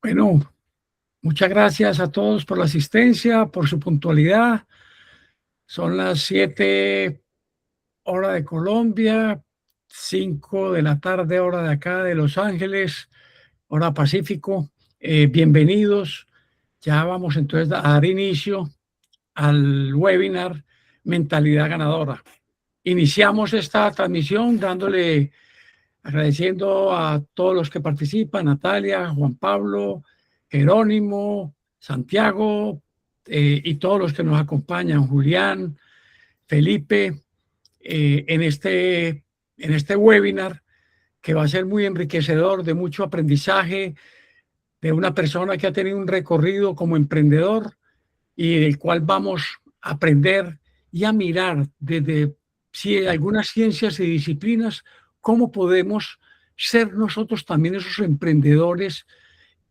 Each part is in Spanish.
Bueno, muchas gracias a todos por la asistencia, por su puntualidad. Son las 7 hora de Colombia, 5 de la tarde hora de acá de Los Ángeles, hora Pacífico. Bienvenidos. Ya vamos entonces a dar inicio al webinar Mentalidad Ganadora. Iniciamos esta transmisión agradeciendo a todos los que participan, Natalia, Juan Pablo, Jerónimo, Santiago, y todos los que nos acompañan, Julián, Felipe, en este webinar que va a ser muy enriquecedor, de mucho aprendizaje, de una persona que ha tenido un recorrido como emprendedor y del cual vamos a aprender y a mirar desde algunas ciencias y disciplinas cómo podemos ser nosotros también esos emprendedores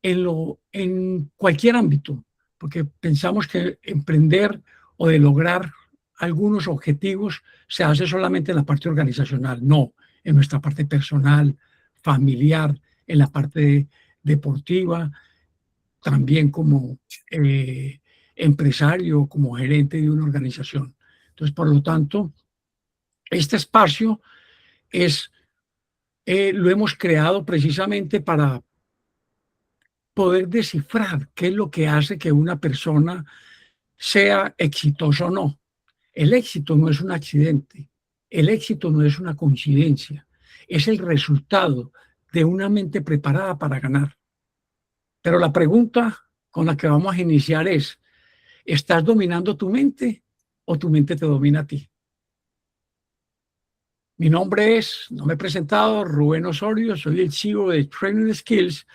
en cualquier ámbito, porque pensamos que emprender o de lograr algunos objetivos se hace solamente en la parte organizacional, no, en nuestra parte personal, familiar, en la parte deportiva, también como empresario, como gerente de una organización. Entonces, por lo tanto, este espacio lo hemos creado precisamente para poder descifrar qué es lo que hace que una persona sea exitosa o no. El éxito no es un accidente, el éxito no es una coincidencia, es el resultado de una mente preparada para ganar. Pero la pregunta con la que vamos a iniciar es, ¿estás dominando tu mente o tu mente te domina a ti? Mi nombre es, no me he presentado, Rubén Osorio, soy el CEO de Training Skills,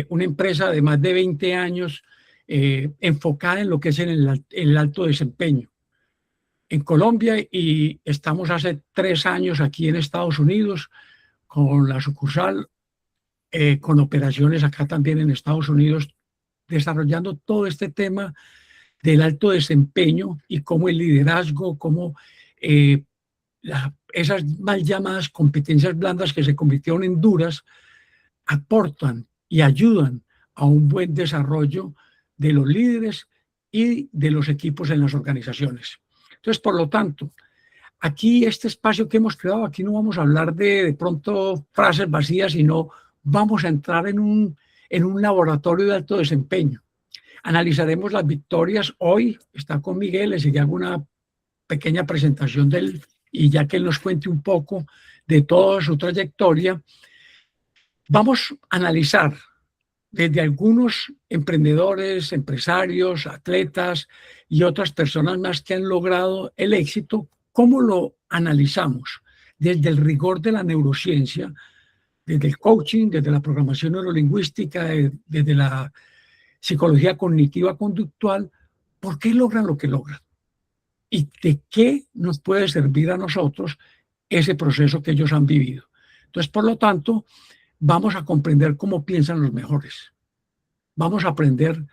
una empresa de más de 20 años enfocada en lo que es el alto desempeño en Colombia, y estamos hace 3 años aquí en Estados Unidos con la sucursal, con operaciones acá también en Estados Unidos, desarrollando todo este tema del alto desempeño y cómo el liderazgo, cómo eh, esas mal llamadas competencias blandas que se convirtieron en duras, aportan y ayudan a un buen desarrollo de los líderes y de los equipos en las organizaciones. Entonces, por lo tanto, aquí este espacio que hemos creado, aquí no vamos a hablar de pronto frases vacías, sino vamos a entrar en un laboratorio de alto desempeño. Analizaremos las victorias. Hoy está con Miguel, le sigue alguna pequeña presentación de él, y ya que él nos cuente un poco de toda su trayectoria, vamos a analizar desde algunos emprendedores, empresarios, atletas y otras personas más que han logrado el éxito, cómo lo analizamos desde el rigor de la neurociencia, desde el coaching, desde la programación neurolingüística, desde la psicología cognitiva conductual, por qué logran lo que logran y de qué nos puede servir a nosotros ese proceso que ellos han vivido. Entonces, por lo tanto, vamos a comprender cómo piensan los mejores. Vamos a aprender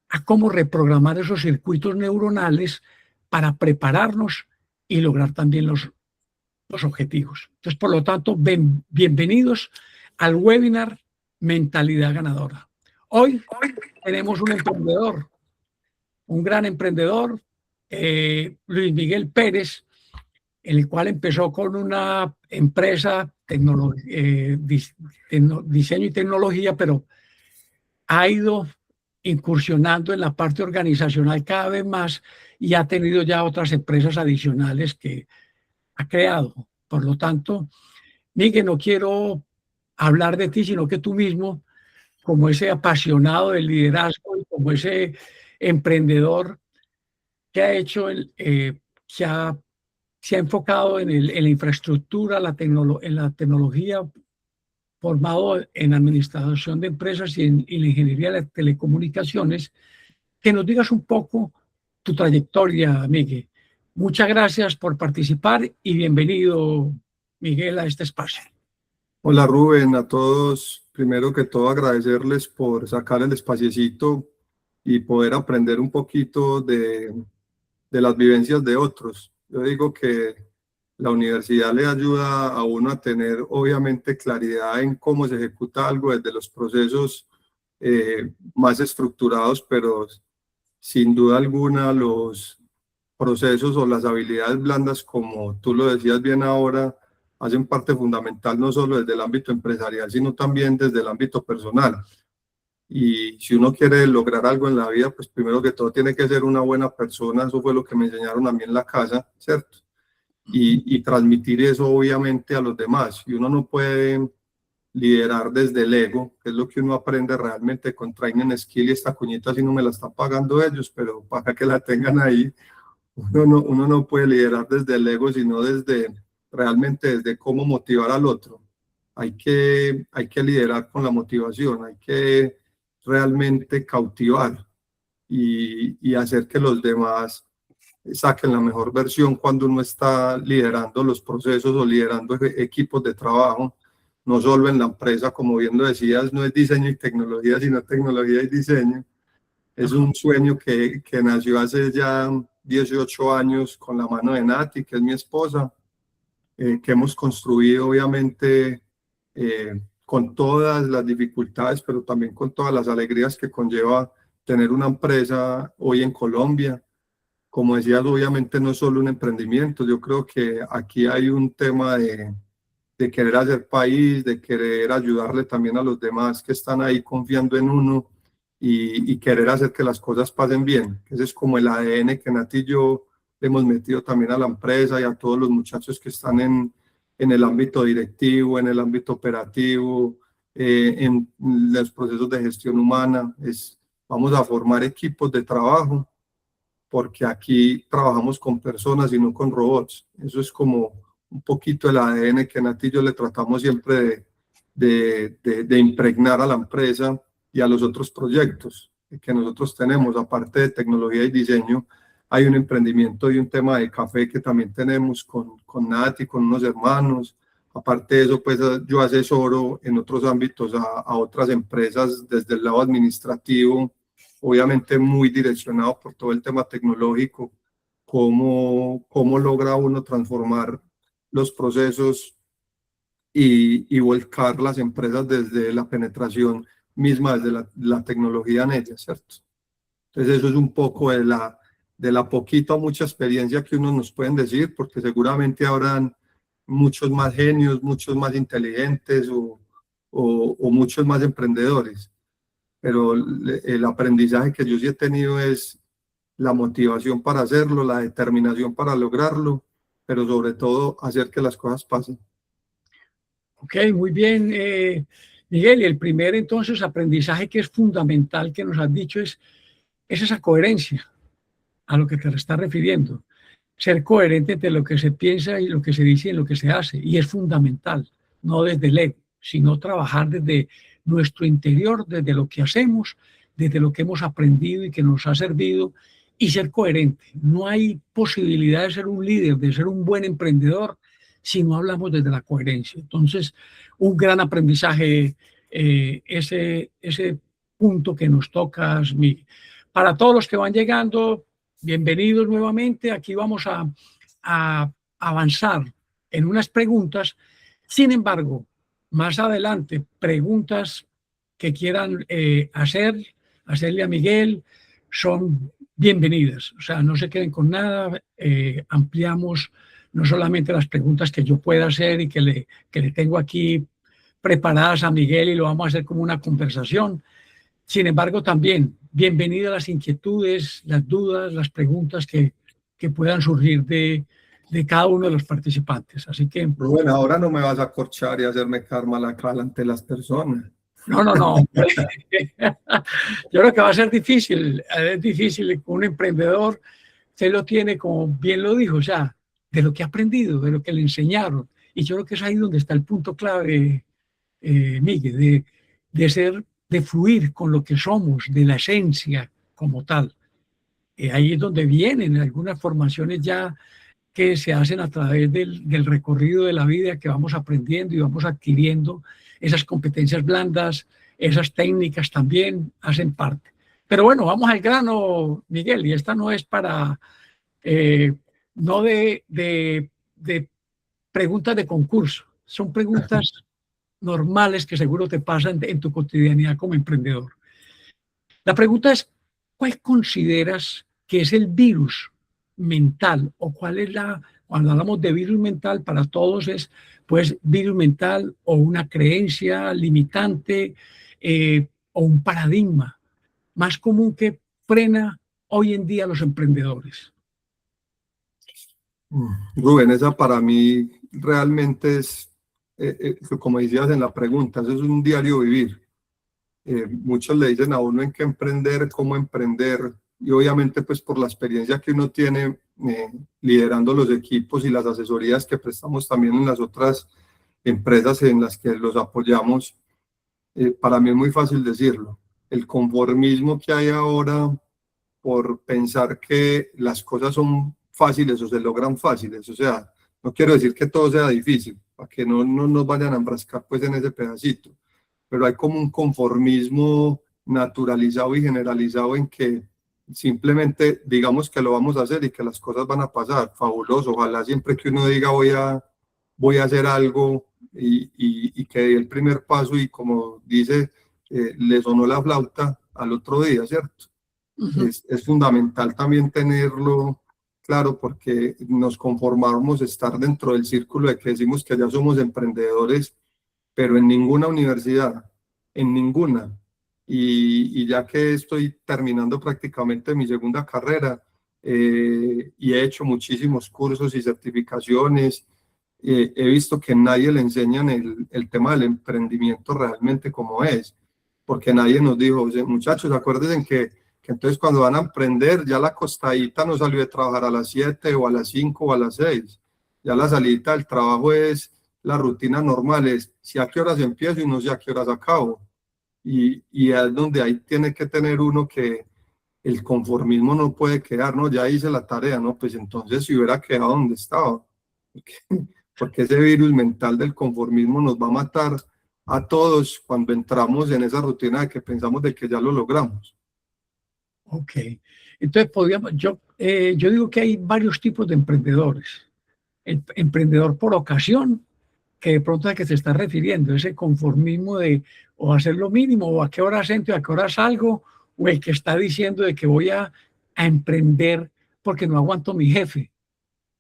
a cómo reprogramar esos circuitos neuronales para prepararnos y lograr también los objetivos. Entonces, por lo tanto, bienvenidos al webinar Mentalidad Ganadora. Hoy tenemos un emprendedor, un gran emprendedor, Luis Miguel Pérez, el cual empezó con una empresa, diseño y tecnología, pero ha ido incursionando en la parte organizacional cada vez más y ha tenido ya otras empresas adicionales que ha creado. Por lo tanto, Miguel, no quiero hablar de ti, sino que tú mismo, como ese apasionado del liderazgo y como ese emprendedor que ha hecho, se ha enfocado en la infraestructura, en la tecnología, formado en administración de empresas y la ingeniería de las telecomunicaciones, que nos digas un poco tu trayectoria, Miguel. Muchas gracias por participar y bienvenido, Miguel, a este espacio. Hola Rubén, a todos, primero que todo agradecerles por sacar el espaciecito y poder aprender un poquito de las vivencias de otros. Yo digo que la universidad le ayuda a uno a tener obviamente claridad en cómo se ejecuta algo desde los procesos más estructurados, pero sin duda alguna los procesos o las habilidades blandas, como tú lo decías bien ahora, hacen parte fundamental no solo desde el ámbito empresarial, sino también desde el ámbito personal. Y si uno quiere lograr algo en la vida, pues primero que todo tiene que ser una buena persona. Eso fue lo que me enseñaron a mí en la casa, ¿cierto? Y transmitir eso obviamente a los demás. Y uno no puede liderar desde el ego, que es lo que uno aprende realmente con Training Skill, y esta cuñita si no me la están pagando ellos, pero para que la tengan ahí, uno no puede liderar desde el ego, sino desde realmente desde cómo motivar al otro. Hay que liderar con la motivación, hay que realmente cautivar y hacer que los demás saquen la mejor versión cuando uno está liderando los procesos o liderando equipos de trabajo, no solo en la empresa, como bien lo decías, no es diseño y tecnología, sino tecnología y diseño. Es un sueño que nació hace ya 18 años con la mano de Nati, que es mi esposa, que hemos construido obviamente con todas las dificultades, pero también con todas las alegrías que conlleva tener una empresa hoy en Colombia. Como decías, obviamente no es solo un emprendimiento, yo creo que aquí hay un tema de querer hacer país, de querer ayudarle también a los demás que están ahí confiando en uno y querer hacer que las cosas pasen bien. Ese es como el ADN que Nati y yo le hemos metido también a la empresa y a todos los muchachos que están en el ámbito directivo, en el ámbito operativo, en los procesos de gestión humana. Vamos a formar equipos de trabajo porque aquí trabajamos con personas y no con robots. Eso es como un poquito el ADN que Nati y yo le tratamos siempre de impregnar a la empresa y a los otros proyectos que nosotros tenemos. Aparte de tecnología y diseño, hay un emprendimiento y un tema de café que también tenemos con Nati, con unos hermanos. Aparte de eso, pues yo asesoro en otros ámbitos a otras empresas desde el lado administrativo, obviamente muy direccionado por todo el tema tecnológico, cómo logra uno transformar los procesos y volcar las empresas desde la penetración misma, desde la tecnología en ellas, ¿cierto? Entonces eso es un poco de la poquita o mucha experiencia que unos nos pueden decir, porque seguramente habrán muchos más genios, muchos más inteligentes o muchos más emprendedores, pero el aprendizaje que yo sí he tenido es la motivación para hacerlo, la determinación para lograrlo, pero sobre todo hacer que las cosas pasen. Ok, muy bien, Miguel. Y el primer entonces aprendizaje que es fundamental que nos has dicho es esa coherencia a lo que te estás refiriendo. Ser coherente entre lo que se piensa y lo que se dice y lo que se hace. Y es fundamental, no desde el ego, sino trabajar desde nuestro interior, desde lo que hacemos, desde lo que hemos aprendido y que nos ha servido, y ser coherente. No hay posibilidad de ser un líder, de ser un buen emprendedor, si no hablamos desde la coherencia. Entonces, un gran aprendizaje, ese punto que nos tocas, Miguel. Para todos los que van llegando, bienvenidos nuevamente. Aquí vamos a avanzar en unas preguntas. Sin embargo, más adelante, preguntas que quieran hacerle a Miguel, son bienvenidas. O sea, no se queden con nada. Ampliamos no solamente las preguntas que yo pueda hacer y que le tengo aquí preparadas a Miguel y lo vamos a hacer como una conversación. Sin embargo, también bienvenidas las inquietudes, las dudas, las preguntas que puedan surgir de cada uno de los participantes. Así que... Rubén, ahora no me vas a corchar y hacerme karma la cara ante las personas. No, no, no. Yo creo que va a ser difícil. Es difícil con un emprendedor. Usted lo tiene, como bien lo dijo, o sea, de lo que ha aprendido, de lo que le enseñaron. Y yo creo que es ahí donde está el punto clave, Miguel, de fluir con lo que somos, de la esencia como tal. Ahí es donde vienen algunas formaciones ya que se hacen a través del recorrido de la vida, que vamos aprendiendo y vamos adquiriendo esas competencias blandas, esas técnicas también hacen parte. Pero bueno, vamos al grano, Miguel, y esta no es para, no de preguntas de concurso, son preguntas normales que seguro te pasan en tu cotidianidad como emprendedor. La pregunta es, ¿cuál consideras que es el virus mental? ¿O cuál es cuando hablamos de virus mental, para todos es, pues, virus mental o una creencia limitante o un paradigma más común que frena hoy en día a los emprendedores? Rubén, esa para mí realmente es, como decías en la pregunta, eso es un diario vivir. Muchos le dicen a uno en qué emprender, cómo emprender, y obviamente pues por la experiencia que uno tiene liderando los equipos y las asesorías que prestamos también en las otras empresas en las que los apoyamos, para mí es muy fácil decirlo. El conformismo que hay ahora por pensar que las cosas son fáciles o se logran fáciles, o sea, no quiero decir que todo sea difícil, para que no nos vayan a enfrascar pues en ese pedacito, pero hay como un conformismo naturalizado y generalizado en que simplemente digamos que lo vamos a hacer y que las cosas van a pasar. Fabuloso, ojalá siempre que uno diga voy a hacer algo y que dé el primer paso y como dice, le sonó la flauta al otro día, ¿cierto? Es fundamental también tenerlo claro porque nos conformamos estar dentro del círculo de que decimos que ya somos emprendedores, pero en ninguna universidad, en ninguna. Y ya que estoy terminando prácticamente mi segunda carrera y he hecho muchísimos cursos y certificaciones, he visto que nadie le enseñan el tema del emprendimiento realmente como es, porque nadie nos dijo, muchachos, acuérdense que entonces cuando van a emprender, ya la costadita no salió de trabajar a las 7 o a las 5 o a las 6, ya la salida del trabajo es la rutina normal, es si a qué horas empiezo y no sé a qué horas acabo. Y es donde ahí tiene que tener uno que el conformismo no puede quedar, ¿no? Ya hice la tarea, ¿no? Pues entonces si hubiera quedado donde estaba, porque, porque ese virus mental del conformismo nos va a matar a todos cuando entramos en esa rutina de que pensamos de que ya lo logramos. Ok. Entonces, yo digo que hay varios tipos de emprendedores. El emprendedor por ocasión, que de pronto es al que se está refiriendo, ese conformismo de o hacer lo mínimo, o a qué hora entro, a qué hora salgo, o el que está diciendo de que voy a emprender porque no aguanto a mi jefe,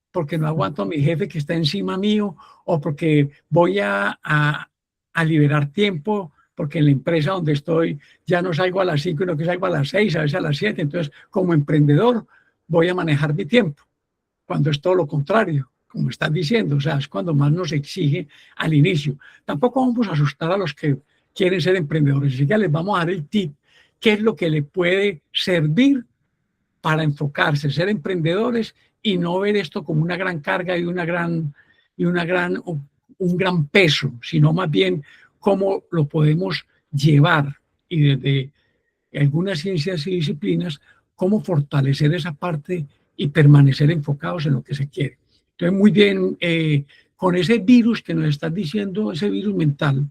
porque no aguanto a mi jefe que está encima mío, o porque voy a liberar tiempo, porque en la empresa donde estoy ya no salgo a las 5, sino que salgo a las 6, a veces a las 7. Entonces, como emprendedor, voy a manejar mi tiempo, cuando es todo lo contrario, como estás diciendo, o sea, es cuando más nos exige al inicio. Tampoco vamos a asustar a los que quieren ser emprendedores, así que les vamos a dar el tip, qué es lo que le puede servir para enfocarse, ser emprendedores y no ver esto como una gran carga y un gran peso, sino más bien cómo lo podemos llevar y desde algunas ciencias y disciplinas, cómo fortalecer esa parte y permanecer enfocados en lo que se quiere. Entonces, muy bien, con ese virus que nos estás diciendo, ese virus mental,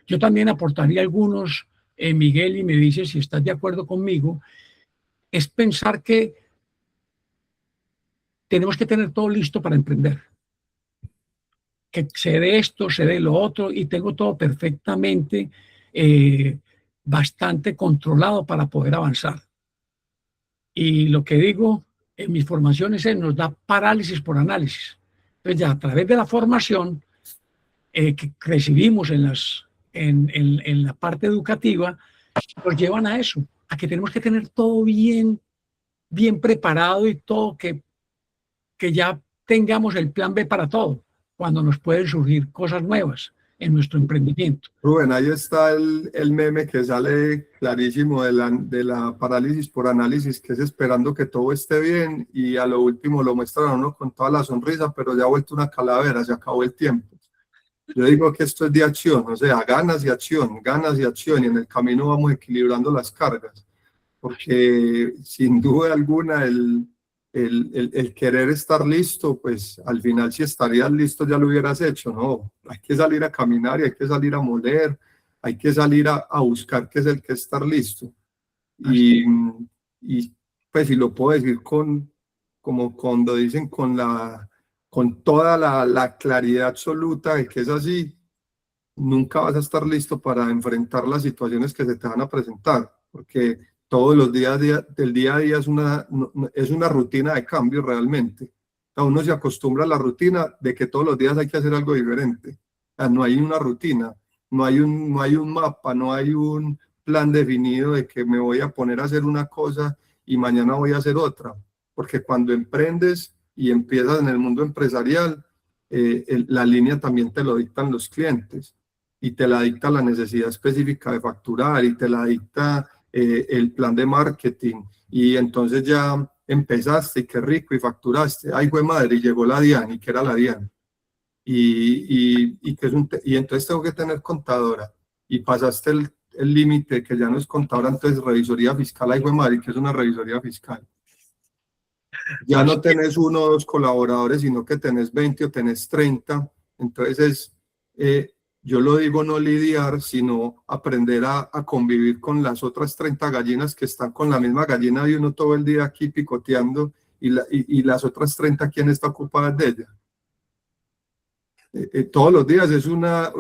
yo también aportaría algunos, Miguel, y me dices si estás de acuerdo conmigo, es pensar que tenemos que tener todo listo para emprender, que se dé esto, se dé lo otro, y tengo todo perfectamente, bastante controlado para poder avanzar. Y lo que digo en mis formaciones es, nos da parálisis por análisis. Entonces ya a través de la formación que recibimos en la parte educativa, nos llevan a eso, a que tenemos que tener todo bien preparado y todo que ya tengamos el plan B para todo, cuando nos pueden surgir cosas nuevas en nuestro emprendimiento. Rubén, ahí está el meme que sale clarísimo de la parálisis por análisis, que es esperando que todo esté bien y a lo último lo muestran a uno con toda la sonrisa, pero ya ha vuelto una calavera, se acabó el tiempo. Yo digo que esto es de acción, o sea, ganas y acción, y en el camino vamos equilibrando las cargas, porque sin duda alguna el querer estar listo, pues al final si estarías listo ya lo hubieras hecho, ¿no? Hay que salir a caminar y hay que salir a moler, hay que salir a buscar qué es el que estar listo. Y, y pues si lo puedo decir como cuando dicen con toda la claridad absoluta de que es así, nunca vas a estar listo para enfrentar las situaciones que se te van a presentar, porque todos los días del día a día es una rutina de cambio realmente. O sea, uno se acostumbra a la rutina de que todos los días hay que hacer algo diferente. O sea, no hay una rutina, no hay un mapa, no hay un plan definido de que me voy a poner a hacer una cosa y mañana voy a hacer otra. Porque cuando emprendes y empiezas en el mundo empresarial, la línea también te lo dictan los clientes y te la dicta la necesidad específica de facturar y te la dicta el plan de marketing, y entonces ya empezaste y qué rico y facturaste, ay fue madre, y llegó la DIAN, y que era la DIAN, y entonces tengo que tener contadora, y pasaste el límite que ya no es contadora, entonces revisoría fiscal, ay fue madre, que es una revisoría fiscal. Ya no tenés uno o dos colaboradores, sino que tenés 20 o tenés 30, entonces yo lo digo no lidiar, sino aprender a convivir con las otras 30 gallinas que están con la misma gallina de uno todo el día aquí picoteando, y las otras 30, ¿quién está ocupada de ella? Todos los días es una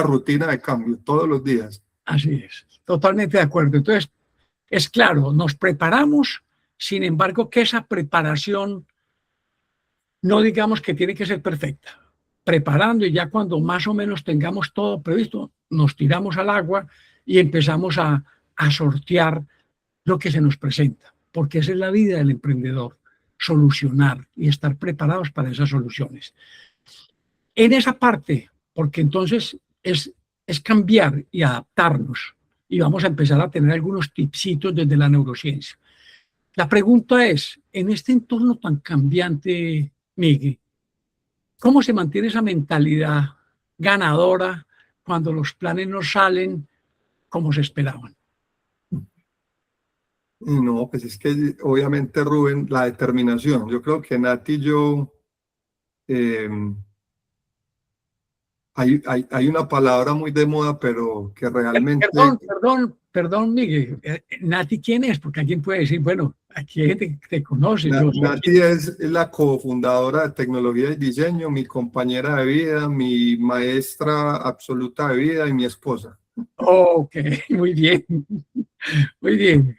rutina de cambio, todos los días. Así es, totalmente de acuerdo. Entonces, es claro, nos preparamos, sin embargo, que esa preparación no digamos que tiene que ser perfecta. Preparando, y ya cuando más o menos tengamos todo previsto, nos tiramos al agua y empezamos a sortear lo que se nos presenta, porque esa es la vida del emprendedor, solucionar y estar preparados para esas soluciones. En esa parte, porque entonces es cambiar y adaptarnos, y vamos a empezar a tener algunos tipsitos desde la neurociencia. La pregunta es, en este entorno tan cambiante, Miguel, ¿cómo se mantiene esa mentalidad ganadora cuando los planes no salen como se esperaban? No, pues es que obviamente, Rubén, la determinación. Yo creo que Nati y yo, hay una palabra muy de moda, pero que realmente... Perdón, Miguel. Nati, ¿quién es? Porque alguien puede decir, bueno, aquí hay gente que te conoce. Nati es la cofundadora de Tecnología y Diseño, mi compañera de vida, mi maestra absoluta de vida y mi esposa. Ok, muy bien, muy bien.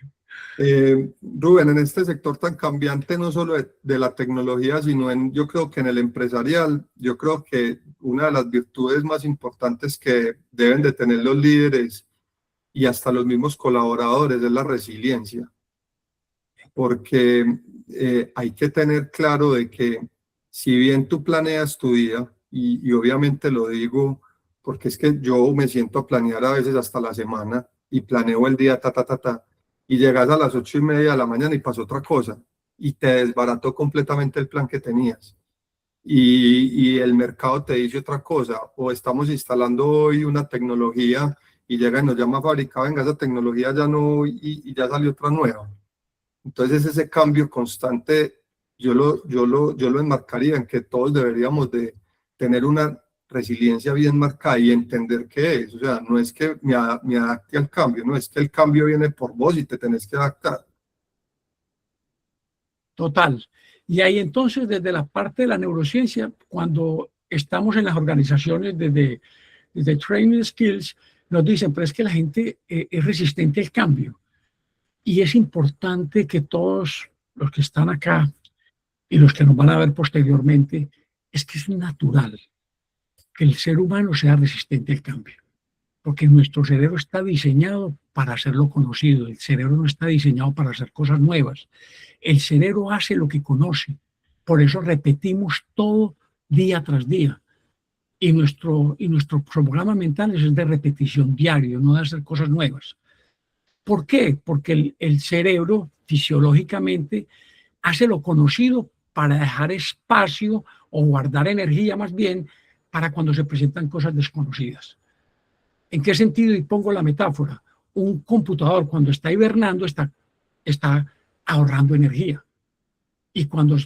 Rubén, en este sector tan cambiante, no solo de la tecnología, sino yo creo que en el empresarial, yo creo que una de las virtudes más importantes que deben de tener los líderes y hasta los mismos colaboradores es la resiliencia, porque hay que tener claro de que si bien tú planeas tu día, y obviamente lo digo porque es que yo me siento a planear a veces hasta la semana y planeo el día, y llegas a las 8:30 de la mañana y pasó otra cosa y te desbarató completamente el plan que tenías. Y el mercado te dice otra cosa, o estamos instalando hoy una tecnología y llega y nos llama a fábrica, venga, esa tecnología ya no, y ya salió otra nueva. Entonces ese cambio constante yo lo enmarcaría en que todos deberíamos de tener una resiliencia bien marcada y entender qué es. O sea, no es que me adapte al cambio, no es que el cambio viene por vos y te tenés que adaptar. Total. Y ahí entonces, desde la parte de la neurociencia, cuando estamos en las organizaciones desde Training Skills, nos dicen, pero es que la gente es resistente al cambio. Y es importante que todos los que están acá y los que nos van a ver posteriormente, es que es natural que el ser humano sea resistente al cambio, porque nuestro cerebro está diseñado para hacerlo conocido, el cerebro no está diseñado para hacer cosas nuevas, el cerebro hace lo que conoce, por eso repetimos todo día tras día, y nuestro programa mental es de repetición diario, no de hacer cosas nuevas. ¿Por qué? Porque el cerebro fisiológicamente hace lo conocido para dejar espacio o guardar energía más bien para cuando se presentan cosas desconocidas. ¿En qué sentido? Y pongo la metáfora. Un computador cuando está hibernando está ahorrando energía. Y cuando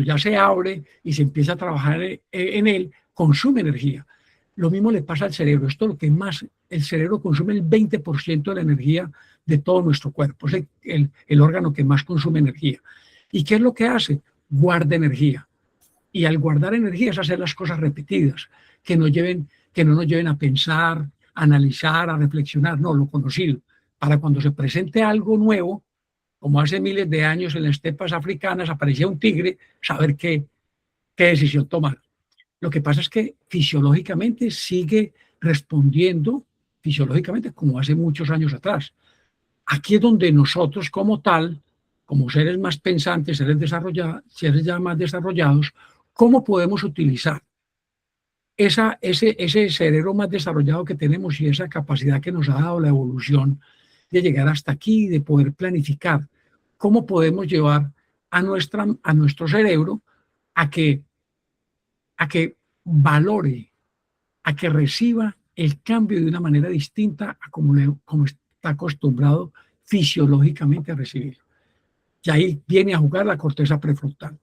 ya se abre y se empieza a trabajar en él, consume energía. Lo mismo le pasa al cerebro. Esto es lo que más, el cerebro consume el 20% de la energía de todo nuestro cuerpo. Es el órgano que más consume energía. ¿Y qué es lo que hace? Guarda energía. Y al guardar energía es hacer las cosas repetidas, que no nos lleven a pensar, a analizar, a reflexionar, no, lo conocido. para cuando se presente algo nuevo, como hace miles de años en las estepas africanas aparecía un tigre, saber qué decisión tomar. Lo que pasa es que fisiológicamente sigue respondiendo fisiológicamente como hace muchos años atrás. Aquí es donde nosotros como tal, como seres más pensantes, seres ya más desarrollados, ¿cómo podemos utilizar ese cerebro más desarrollado que tenemos y esa capacidad que nos ha dado la evolución de llegar hasta aquí, de poder planificar? ¿Cómo podemos llevar a nuestro cerebro a que valore, a que reciba el cambio de una manera distinta a como está acostumbrado fisiológicamente a recibirlo? Y ahí viene a jugar la corteza prefrontal.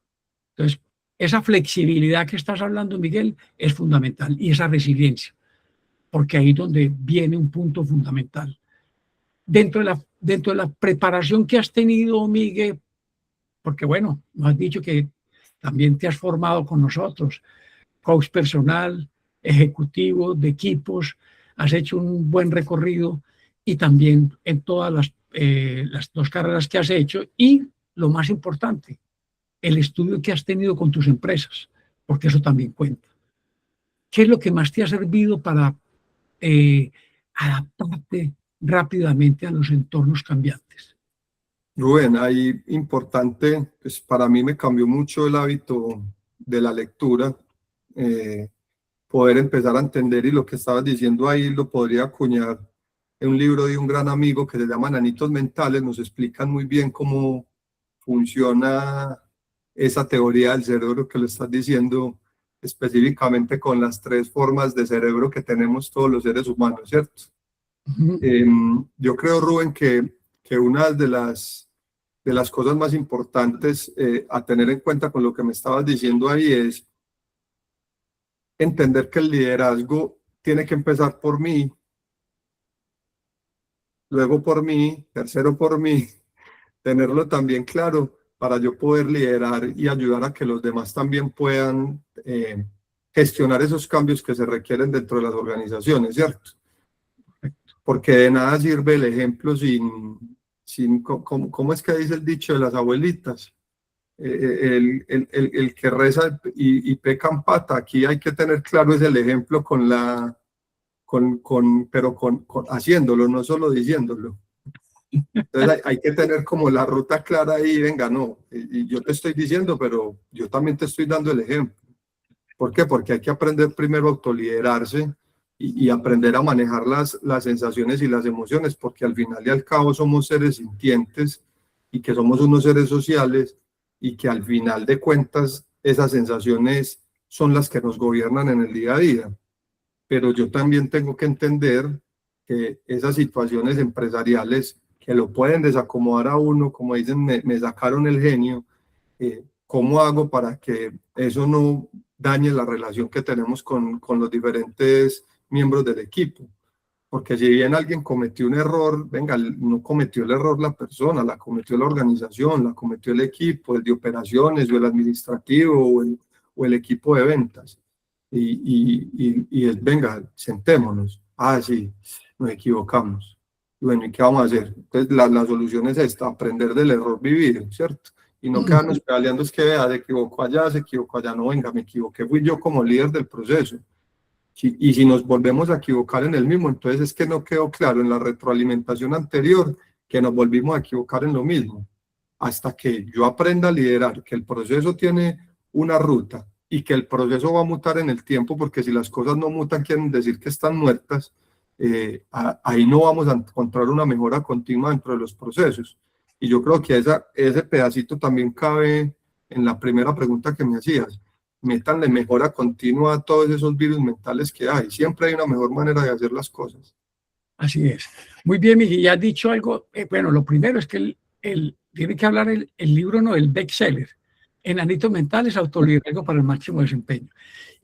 Entonces, esa flexibilidad que estás hablando, Miguel, es fundamental, y esa resiliencia, porque ahí es donde viene un punto fundamental. Dentro de la preparación que has tenido, Miguel, porque bueno, nos has dicho que también te has formado con nosotros, coach personal, ejecutivo de equipos, has hecho un buen recorrido, y también en todas las dos carreras que has hecho, y lo más importante, el estudio que has tenido con tus empresas, porque eso también cuenta. ¿Qué es lo que más te ha servido para eh, adaptarte rápidamente a los entornos cambiantes? Rubén, ahí importante, pues para mí me cambió mucho el hábito de la lectura, poder empezar a entender, y lo que estabas diciendo ahí lo podría acuñar en un libro de un gran amigo que se llama Nanitos Mentales. Nos explican muy bien cómo funciona esa teoría del cerebro que lo estás diciendo, específicamente con las 3 formas de cerebro que tenemos todos los seres humanos, ¿cierto? Yo creo, Rubén, que una de las cosas más importantes a tener en cuenta con lo que me estabas diciendo ahí es entender que el liderazgo tiene que empezar por mí, luego por mí, tercero por mí, tenerlo también claro para yo poder liderar y ayudar a que los demás también puedan gestionar esos cambios que se requieren dentro de las organizaciones, ¿cierto? Porque de nada sirve el ejemplo ¿cómo es que dice el dicho de las abuelitas? El que reza y peca en pata. Aquí hay que tener claro es el ejemplo pero haciéndolo, no solo diciéndolo. Entonces hay que tener como la ruta clara ahí, venga, no, y yo te estoy diciendo, pero yo también te estoy dando el ejemplo. ¿Por qué? Porque hay que aprender primero a autoliderarse y aprender a manejar las sensaciones y las emociones, porque al final y al cabo somos seres sintientes y que somos unos seres sociales, y que al final de cuentas esas sensaciones son las que nos gobiernan en el día a día. Pero yo también tengo que entender que esas situaciones empresariales que lo pueden desacomodar a uno, como dicen, me sacaron el genio, ¿cómo hago para que eso no dañe la relación que tenemos con los diferentes miembros del equipo? Porque si bien alguien cometió un error, venga, no cometió el error la persona, la cometió la organización, la cometió el equipo, el de operaciones o el administrativo o el equipo de ventas. Y es, venga, sentémonos. Ah, sí, nos equivocamos. Bueno, ¿y qué vamos a hacer? Entonces, la solución es esta: aprender del error vivido, ¿cierto? Y no quedarnos pedaleando, es que vea, se equivocó allá, no, venga, me equivoqué, fui yo como líder del proceso. Y si nos volvemos a equivocar en el mismo, entonces es que no quedó claro en la retroalimentación anterior que nos volvimos a equivocar en lo mismo. Hasta que yo aprenda a liderar, que el proceso tiene una ruta y que el proceso va a mutar en el tiempo, porque si las cosas no mutan, quieren decir que están muertas. Ahí no vamos a encontrar una mejora continua dentro de los procesos. Y yo creo que ese pedacito también cabe en la primera pregunta que me hacías. Métanle mejora continua a todos esos virus mentales que hay. Siempre hay una mejor manera de hacer las cosas. Así es. Muy bien, Miguel, ya has dicho algo. Bueno, lo primero es que tiene que hablar el libro, no, el bestseller, Enanitos Mentales, Autoliderazgo para el Máximo Desempeño.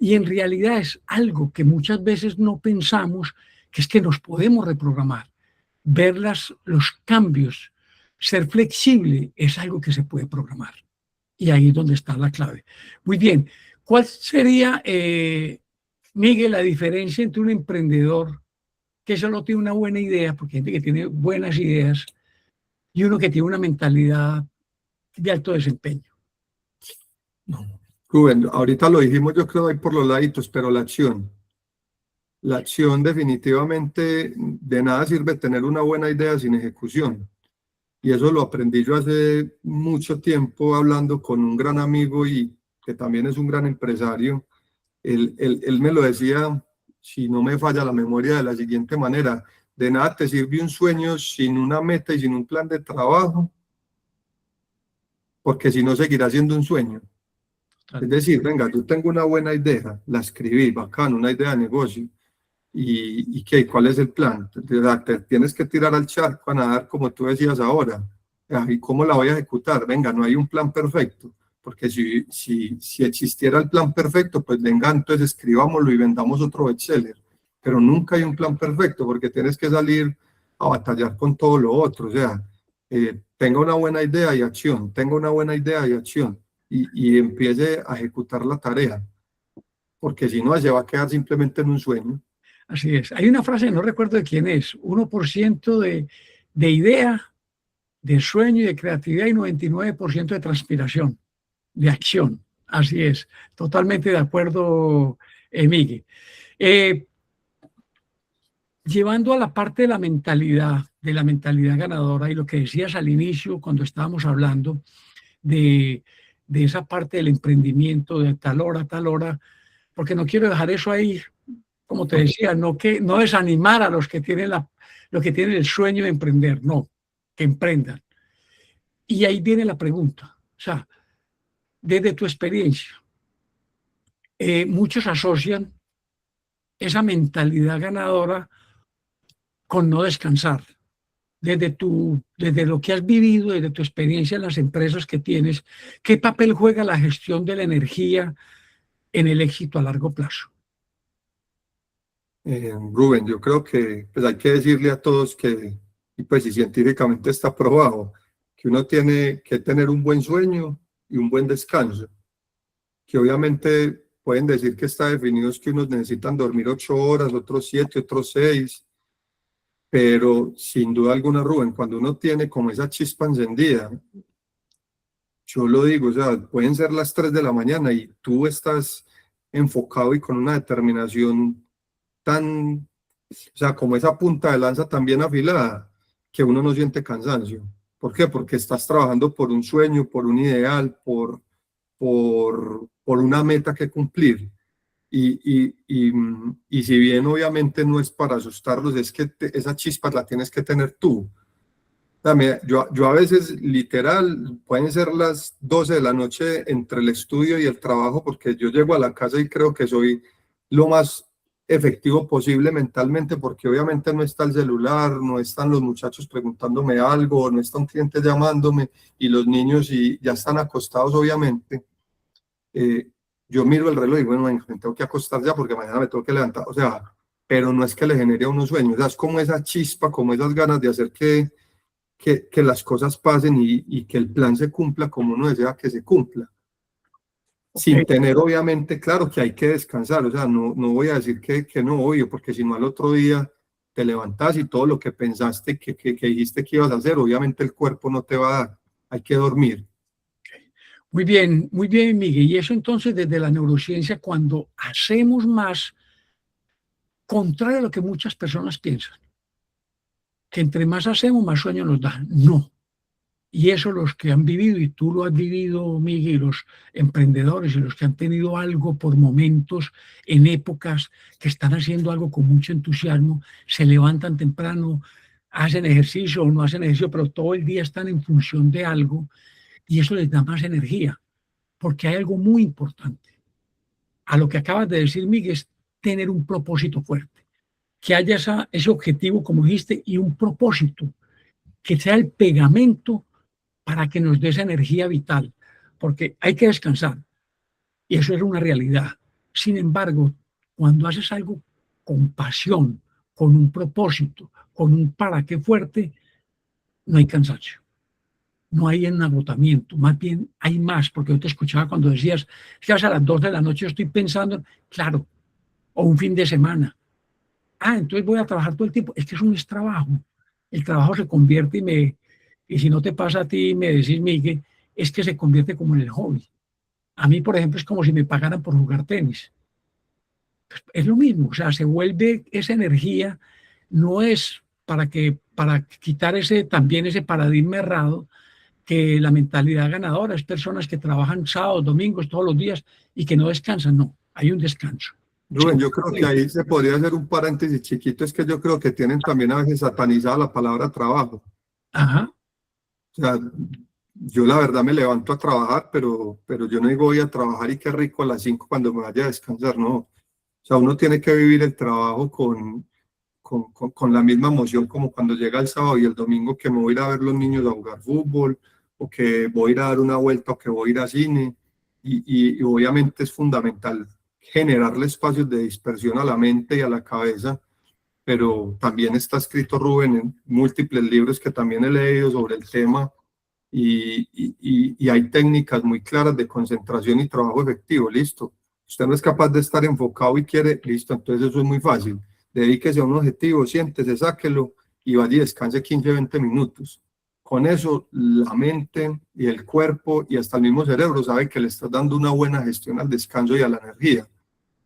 Y en realidad es algo que muchas veces no pensamos, que es que nos podemos reprogramar, ver los cambios, ser flexible, es algo que se puede programar. Y ahí es donde está la clave. Muy bien. ¿Cuál sería, Miguel, la diferencia entre un emprendedor que solo tiene una buena idea, porque hay gente que tiene buenas ideas, y uno que tiene una mentalidad de alto desempeño. Rubén, ahorita lo dijimos, yo creo ahí por los laditos, pero la acción definitivamente de nada sirve tener una buena idea sin ejecución. Y eso lo aprendí yo hace mucho tiempo hablando con un gran amigo y que también es un gran empresario. Él me lo decía, si no me falla la memoria, de la siguiente manera: de nada te sirve un sueño sin una meta y sin un plan de trabajo, porque si no seguirá siendo un sueño. Es decir, venga, yo tengo una buena idea, la escribí, bacán, una idea de negocio. ¿Y qué? ¿Cuál es el plan? Te tienes que tirar al charco a nadar, como tú decías ahora. ¿Y cómo la voy a ejecutar? Venga, no hay un plan perfecto, porque si existiera el plan perfecto, pues venga, entonces escribámoslo y vendamos otro bestseller. Pero nunca hay un plan perfecto, porque tienes que salir a batallar con todo lo otro. O sea, tenga una buena idea y acción, tenga una buena idea y acción, y empiece a ejecutar la tarea, porque si no, se va a quedar simplemente en un sueño. Así es. Hay una frase, no recuerdo de quién es: 1% de idea, de sueño y de creatividad, y 99% de transpiración, de acción. Así es. Totalmente de acuerdo, Miguel. Llevando a la parte de la mentalidad ganadora, y lo que decías al inicio cuando estábamos hablando de esa parte del emprendimiento, de tal hora a tal hora, porque no quiero dejar eso ahí, como te decía, no desanimar a los que tienen el sueño de emprender, no, que emprendan. Y ahí viene la pregunta, o sea, desde tu experiencia, muchos asocian esa mentalidad ganadora con no descansar. Desde lo que has vivido, desde tu experiencia en las empresas que tienes, ¿qué papel juega la gestión de la energía en el éxito a largo plazo? Rubén, yo creo que pues hay que decirle a todos que, y pues y científicamente está probado, que uno tiene que tener un buen sueño y un buen descanso, que obviamente pueden decir que está definido, es que unos necesitan dormir 8 horas, otros 7, otros 6, pero sin duda alguna, Rubén, cuando uno tiene como esa chispa encendida, yo lo digo, o sea, pueden ser las 3 de la mañana y tú estás enfocado y con una determinación tan, o sea, como esa punta de lanza tan bien afilada, que uno no siente cansancio. ¿Por qué? Porque estás trabajando por un sueño, por un ideal, por una meta que cumplir. Y si bien obviamente no es para asustarlos, es que esa chispa la tienes que tener tú. Yo a veces, literal, pueden ser las 12 de la noche entre el estudio y el trabajo, porque yo llego a la casa y creo que soy lo más efectivo posible mentalmente, porque obviamente no está el celular, no están los muchachos preguntándome algo, no está un cliente llamándome y los niños ya están acostados, obviamente. Yo miro el reloj y digo, bueno, me tengo que acostar ya porque mañana me tengo que levantar. O sea, pero no es que le genere a uno sueños, o sea, es como esa chispa, como esas ganas de hacer que las cosas pasen y que el plan se cumpla como uno desea que se cumpla. Sin tener, obviamente, claro que hay que descansar, o sea, no voy a decir que no, obvio, porque si no al otro día te levantas y todo lo que pensaste que dijiste que ibas a hacer, obviamente el cuerpo no te va a dar, hay que dormir. Muy bien, Miguel. Y eso entonces desde la neurociencia, cuando hacemos más, contrario a lo que muchas personas piensan, que entre más hacemos, más sueño nos da. No. Y eso los que han vivido, y tú lo has vivido, Miguel, los emprendedores y los que han tenido algo por momentos, en épocas que están haciendo algo con mucho entusiasmo, se levantan temprano, hacen ejercicio o no hacen ejercicio, pero todo el día están en función de algo, y eso les da más energía, porque hay algo muy importante. A lo que acabas de decir, Miguel, es tener un propósito fuerte, que haya ese objetivo, como dijiste, y un propósito, que sea el pegamento para que nos dé esa energía vital, porque hay que descansar, y eso es una realidad. Sin embargo, cuando haces algo con pasión, con un propósito, con un para qué fuerte, no hay cansancio, no hay un agotamiento, más bien hay más, porque yo te escuchaba cuando decías, es que a las 2 de la noche yo estoy pensando, claro, o un fin de semana, entonces voy a trabajar todo el tiempo. Es que eso no es trabajo. El trabajo se convierte y si no te pasa a ti, me decís, Miguel, es que se convierte como en el hobby. A mí, por ejemplo, es como si me pagaran por jugar tenis. Es lo mismo, o sea, se vuelve esa energía, no es para quitar también ese paradigma errado que la mentalidad ganadora es personas que trabajan sábados, domingos, todos los días y que no descansan. No, hay un descanso. Rubén, yo creo que ahí se podría hacer un paréntesis chiquito, es que yo creo que tienen también a veces satanizada la palabra trabajo. Ajá. O sea, yo la verdad me levanto a trabajar, pero yo no digo voy a trabajar y qué rico a las 5 cuando me vaya a descansar, no. O sea, uno tiene que vivir el trabajo con la misma emoción como cuando llega el sábado y el domingo que me voy a ir a ver los niños a jugar fútbol, o que voy a ir a dar una vuelta, o que voy a ir a cine. Y obviamente es fundamental generarle espacios de dispersión a la mente y a la cabeza, pero también está escrito Rubén en múltiples libros que también he leído sobre el tema y hay técnicas muy claras de concentración y trabajo efectivo, listo. Usted no es capaz de estar enfocado y quiere, listo, entonces eso es muy fácil. Dedíquese a un objetivo, siéntese, sáquelo y vaya y descanse 15, 20 minutos. Con eso, la mente y el cuerpo y hasta el mismo cerebro sabe que le estás dando una buena gestión al descanso y a la energía.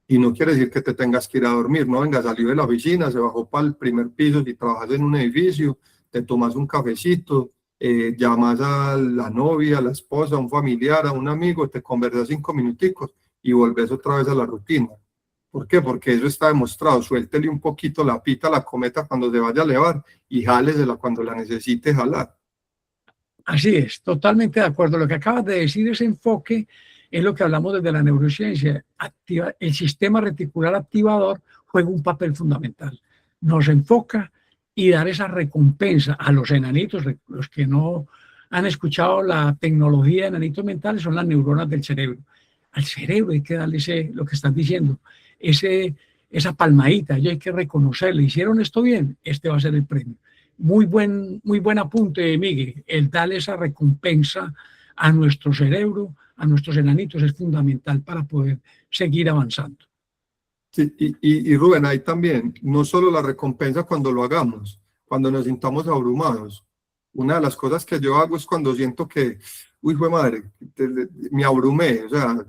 Y no quiere decir que te tengas que ir a dormir, no, venga, salió de la oficina, se bajó para el primer piso, si trabajas en un edificio, te tomas un cafecito, llamas a la novia, a la esposa, a un familiar, a un amigo, te conversas 5 minuticos y volves otra vez a la rutina. ¿Por qué? Porque eso está demostrado. Suéltele un poquito la pita a la cometa cuando se vaya a elevar y jálesela cuando la necesite jalar. Así es, totalmente de acuerdo. Lo que acabas de decir, ese enfoque, es lo que hablamos desde la neurociencia. El sistema reticular activador juega un papel fundamental. Nos enfoca y dar esa recompensa a los enanitos. Los que no han escuchado la tecnología de enanitos mentales son las neuronas del cerebro. Al cerebro hay que darle lo que estás diciendo, esa palmadita, y hay que reconocerle. ¿Hicieron esto bien? Este va a ser el premio. Muy buen apunte, Miguel. El darle esa recompensa a nuestro cerebro, a nuestros enanitos, es fundamental para poder seguir avanzando. Sí, y Rubén, ahí también, no solo la recompensa cuando lo hagamos, cuando nos sintamos abrumados. Una de las cosas que yo hago es cuando siento que, uy, fue madre, me abrumé, o sea,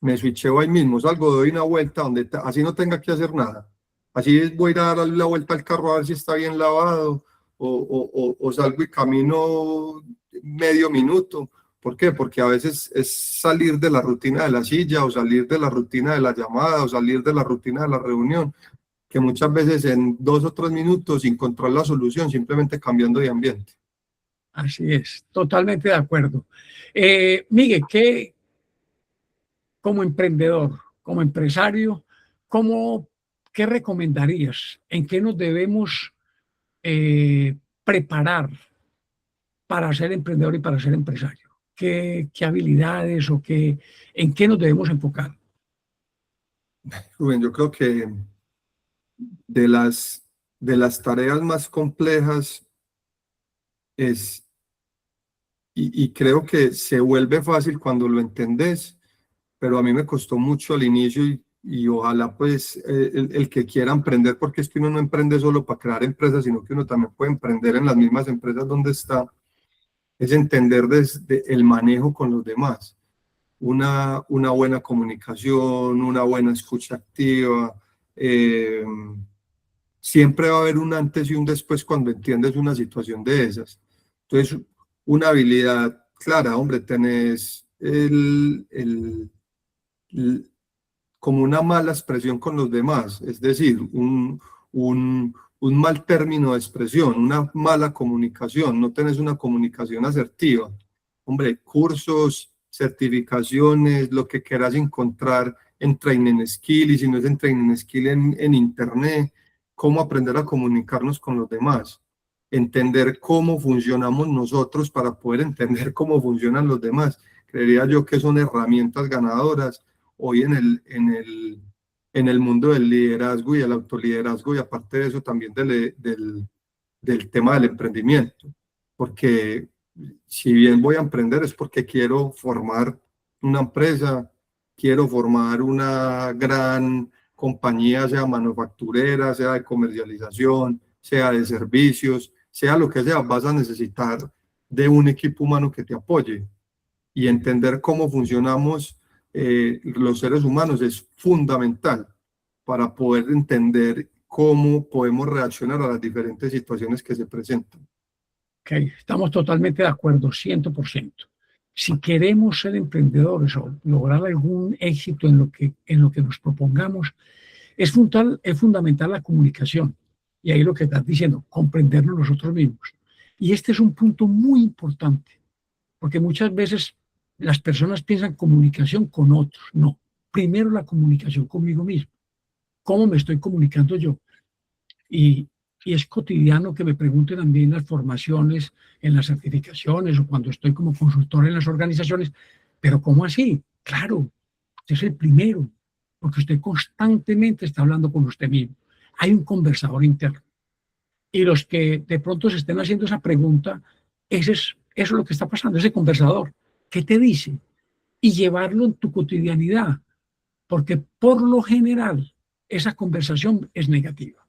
me switcheo ahí mismo, salgo, doy una vuelta donde así no tenga que hacer nada. Así voy a ir a dar la vuelta al carro a ver si está bien lavado, o salgo y camino medio minuto. ¿Por qué? Porque a veces es salir de la rutina de la silla, o salir de la rutina de la llamada, o salir de la rutina de la reunión, que muchas veces en 2 o 3 minutos encontrar la solución simplemente cambiando de ambiente. Así es, totalmente de acuerdo. Miguel, como emprendedor, como empresario, ¿cómo, ¿qué recomendarías? ¿En qué nos debemos preparar para ser emprendedor y para ser empresario? ¿Qué habilidades en qué nos debemos enfocar? Rubén, yo creo que de las tareas más complejas es, y creo que se vuelve fácil cuando lo entendés, pero a mí me costó mucho al inicio y ojalá pues el que quiera emprender, porque es que uno no emprende solo para crear empresas, sino que uno también puede emprender en las mismas empresas donde está, es entender desde el manejo con los demás, una buena comunicación, una buena escucha activa. Siempre va a haber un antes y un después cuando entiendes una situación de esas. Entonces, una habilidad clara, hombre, tenés como una mala expresión con los demás, es decir, un mal término de expresión, una mala comunicación, no tenés una comunicación asertiva. Hombre, cursos, certificaciones, lo que quieras encontrar en Training Skill, y si no es en Training Skill en Internet, cómo aprender a comunicarnos con los demás, entender cómo funcionamos nosotros para poder entender cómo funcionan los demás. Creería yo que son herramientas ganadoras hoy en el mundo del liderazgo y el autoliderazgo, y aparte de eso también del tema del emprendimiento, porque si bien voy a emprender es porque quiero formar una empresa, quiero formar una gran compañía, sea manufacturera, sea de comercialización, sea de servicios, sea lo que sea, vas a necesitar de un equipo humano que te apoye. Y entender cómo funcionamos los seres humanos es fundamental para poder entender cómo podemos reaccionar a las diferentes situaciones que se presentan. Okay, estamos totalmente de acuerdo, 100%. Si queremos ser emprendedores o lograr algún éxito en lo que nos propongamos, es fundamental la comunicación. Y ahí lo que estás diciendo, comprendernos nosotros mismos. Y este es un punto muy importante, porque muchas veces las personas piensan comunicación con otros. No, primero la comunicación conmigo mismo. ¿Cómo me estoy comunicando yo? Y, y es cotidiano que me pregunten también en las formaciones, en las certificaciones o cuando estoy como consultor en las organizaciones, pero ¿cómo así? Claro, usted es el primero, porque usted constantemente está hablando con usted mismo. Hay un conversador interno. Y los que de pronto se estén haciendo esa pregunta, eso es lo que está pasando, ese conversador. ¿Qué te dice? Y llevarlo en tu cotidianidad, porque por lo general esa conversación es negativa.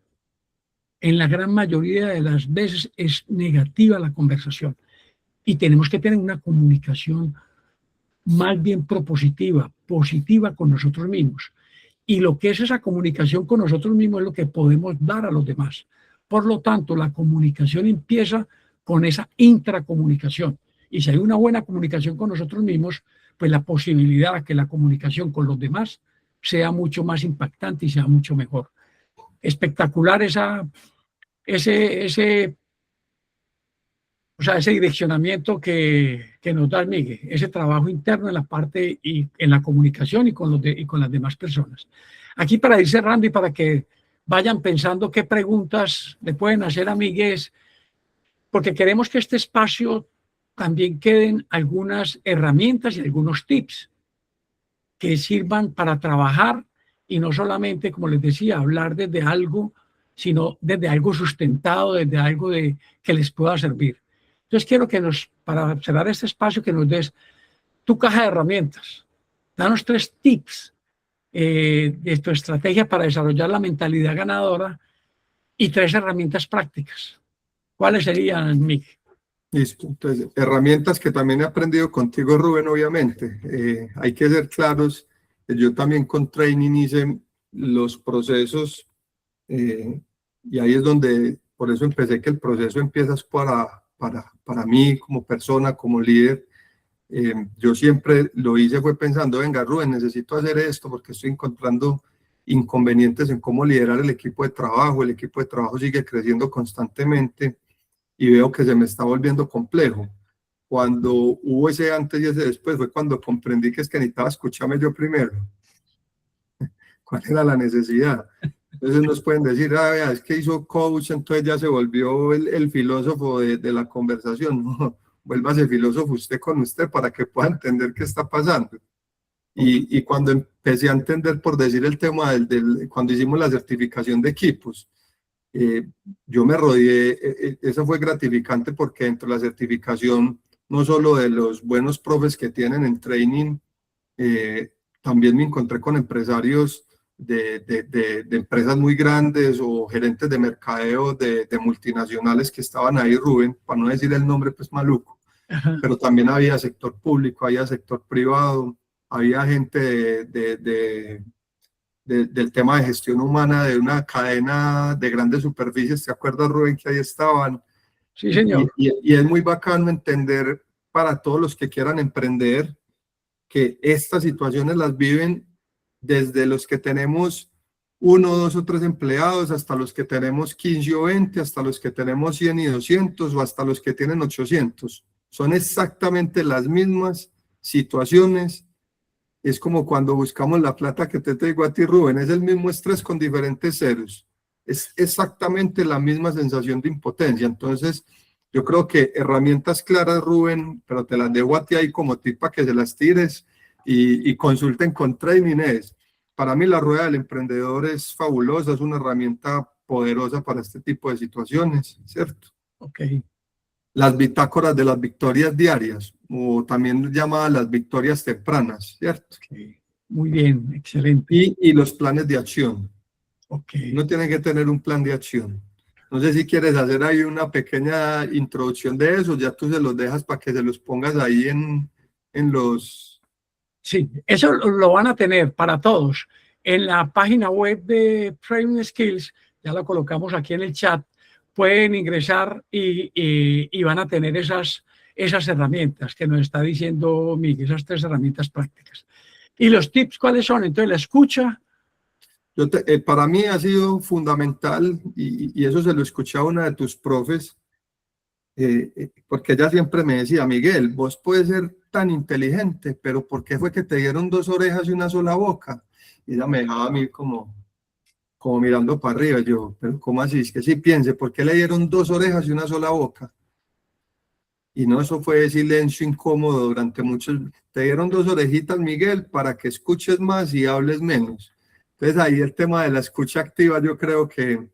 En la gran mayoría de las veces es negativa la conversación y tenemos que tener una comunicación más bien propositiva, positiva con nosotros mismos. Y lo que es esa comunicación con nosotros mismos es lo que podemos dar a los demás. Por lo tanto, la comunicación empieza con esa intracomunicación. Y si hay una buena comunicación con nosotros mismos, pues la posibilidad de que la comunicación con los demás sea mucho más impactante y sea mucho mejor. Espectacular ese ese direccionamiento que nos da Miguel, ese trabajo interno en la parte y en la comunicación y con las demás personas. Aquí para ir cerrando y para que vayan pensando qué preguntas le pueden hacer a Miguel, porque queremos que este espacio también queden algunas herramientas y algunos tips que sirvan para trabajar y no solamente, como les decía, hablar desde algo, sino desde algo sustentado, desde algo que les pueda servir. Entonces quiero que para cerrar este espacio, que nos des tu caja de herramientas. Danos 3 tips de tu estrategia para desarrollar la mentalidad ganadora y 3 herramientas prácticas. ¿Cuáles serían, Miguel? Listo. Entonces, herramientas que también he aprendido contigo, Rubén, obviamente. Hay que ser claros. Yo también con training hice los procesos y ahí es donde, por eso empecé que el proceso empieza para mí como persona, como líder. Yo siempre lo hice fue pensando, venga, Rubén, necesito hacer esto porque estoy encontrando inconvenientes en cómo liderar el equipo de trabajo. El equipo de trabajo sigue creciendo constantemente y veo que se me está volviendo complejo. Cuando hubo ese antes y ese después fue cuando comprendí que es que necesitaba escucharme yo primero. ¿Cuál era la necesidad? Entonces nos pueden decir, vea, es que hizo coach, entonces ya se volvió el filósofo de la conversación. No, vuélvase filósofo usted con usted para que pueda entender qué está pasando. Y cuando empecé a entender, por decir el tema cuando hicimos la certificación de equipos, yo me rodeé, eso fue gratificante porque dentro de la certificación, no solo de los buenos profes que tienen en training, también me encontré con empresarios de empresas muy grandes o gerentes de mercadeo de multinacionales que estaban ahí, Rubén, para no decir el nombre, pues maluco, pero también había sector público, había sector privado, había gente del tema de gestión humana de una cadena de grandes superficies. ¿Te acuerdas, Rubén, que ahí estaban? Sí, señor. Y es muy bacano entender para todos los que quieran emprender que estas situaciones las viven desde los que tenemos 1, 2 o 3 empleados hasta los que tenemos 15 o 20, hasta los que tenemos 100 y 200 o hasta los que tienen 800. Son exactamente las mismas situaciones. Es como cuando buscamos la plata que te digo a ti, Rubén, es el mismo estrés con diferentes ceros. Es exactamente la misma sensación de impotencia. Entonces, yo creo que herramientas claras, Rubén, pero te las dejo a ti ahí como tip para que se las tires y consulten con training. Para mí la rueda del emprendedor es fabulosa, es una herramienta poderosa para este tipo de situaciones, ¿cierto? Ok. Las bitácoras de las victorias diarias, o también llamadas las victorias tempranas, ¿cierto? Okay. Muy bien, excelente. Y los planes de acción. Ok. Uno tiene que tener un plan de acción. No sé si quieres hacer ahí una pequeña introducción de eso, ya tú se los dejas para que se los pongas ahí en los... Sí, eso lo van a tener para todos. En la página web de Training Skills, ya lo colocamos aquí en el chat, pueden ingresar y van a tener esas herramientas que nos está diciendo Miguel, esas 3 herramientas prácticas. ¿Y los tips cuáles son? Entonces, la escucha. Para mí ha sido fundamental, y eso se lo escuché a una de tus profes, porque ella siempre me decía, Miguel, vos puedes ser tan inteligente, pero ¿por qué fue que te dieron 2 orejas y una sola boca? Y ella me dejaba a mí como mirando para arriba. Yo, pero ¿cómo así? Es que sí piense, ¿por qué le dieron 2 orejas y una sola boca? Y no, eso fue silencio incómodo durante muchos. Te dieron 2 orejitas, Miguel, para que escuches más y hables menos. Entonces ahí el tema de la escucha activa, yo creo que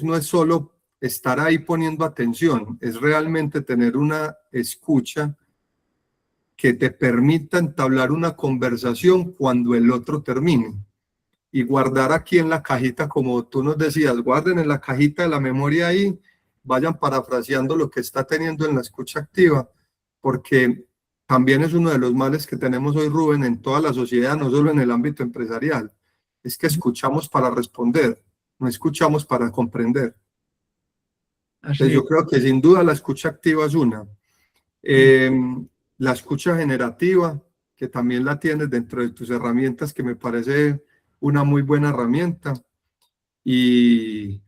no es solo estar ahí poniendo atención, es realmente tener una escucha que te permita entablar una conversación cuando el otro termine. Y guardar aquí en la cajita, como tú nos decías, guarden en la cajita de la memoria ahí, vayan parafraseando lo que está teniendo en la escucha activa, porque también es uno de los males que tenemos hoy, Rubén, en toda la sociedad, no solo en el ámbito empresarial, es que escuchamos para responder, no escuchamos para comprender. Entonces Así yo es. creo que sin duda la escucha activa es una. Eh, la escucha generativa, que también la tienes dentro de tus herramientas, que me parece una muy buena herramienta. Y,